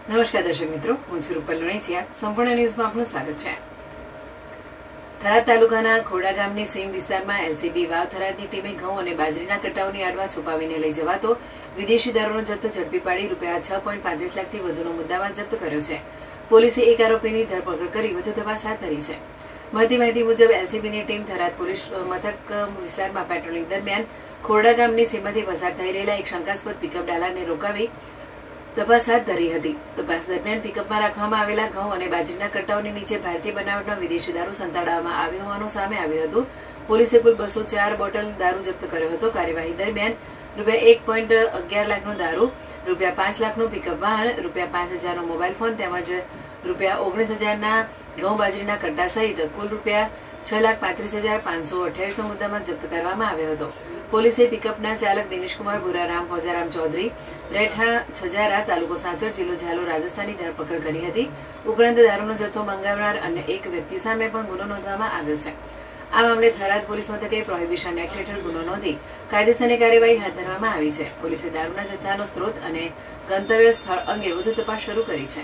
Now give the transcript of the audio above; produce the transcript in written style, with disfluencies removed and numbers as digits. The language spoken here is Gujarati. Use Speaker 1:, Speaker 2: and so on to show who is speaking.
Speaker 1: નમસ્કાર દર્શક મિત્રો, હું છું રૂપલ લુણીચિયા. સંપૂર્ણ ન્યૂઝમાં આપનું સ્વાગત છે. થરાદ તાલુકાના ખોડા ગામની સીમ વિસ્તારમાં એલસીબી વાવ થરાદની ટીમે ઘઉં અને બાજરીના કટ્ટાઓની આડમાં છુપાવીને લઈ જવાતો વિદેશી દારૂનો જથ્થો ઝડપી પાડી ₹6.35 લાખથી વધુનો મુદ્દામાલ જપ્ત કર્યો છે. પોલીસે એક આરોપીની ધરપકડ કરી વધુ તપાસ હાથ ધરી છે. મળતી માહિતી મુજબ એલસીબીની ટીમ થરાદ પોલીસ મથક વિસ્તારમાં પેટ્રોલિંગ દરમિયાન ખોરડા ગામની સીમમાંથી પસાર થઈ રહેલા એક શંકાસ્પદ પિકઅપ ડાલાને રોકાવી તપાસ હાથ ધરી હતી. તપાસ દરમિયાન પિકઅપમાં રાખવામાં આવેલા ઘઉં અને બાજરીના કટ્ટાઓની નીચે ભારતીય બનાવટનો વિદેશી દારૂ સંતાડવામાં આવ્યો હોવાનું સામે આવ્યું હતું. પોલીસે કુલ 204 બોટલ દારૂ જપ્ત કર્યો હતો. કાર્યવાહી દરમિયાન ₹1.11 લાખનો દારૂ, ₹5 લાખનું પિકઅપ વાહન, ₹5,000નો મોબાઈલ ફોન તેમજ ₹19,000ના ઘઉં બાજરીના કટ્ટા સહિત કુલ ₹6,35,528નો મુદ્દામાલ જપ્ત કરવામાં આવ્યો હતો. પોલીસે પિકઅપના ચાલક દિનેશકુમાર ભુરારામ ફોજારામ ચૌધરી, રહેઠાણ છજારા, તાલુકો સાંચોર, જિલ્લો ઝાલોર, રાજસ્થાનની ધરપકડ કરી હતી. ઉપરાંત દારૂનો જથ્થો મંગાવનાર અન્ય એક વ્યક્તિ સામે પણ ગુનો નોંધવામાં આવ્યો છે. આ મામલે થરાદ પોલીસ મથકે પ્રોહિબિશન એક્ટ હેઠળ ગુનો નોંધી કાયદેસરની કાર્યવાહી હાથ ધરવામાં આવી છે. પોલીસે દારૂના જથ્થાનો સ્ત્રોત અને ગંતવ્ય સ્થળ અંગે વધુ તપાસ શરૂ કરી છે.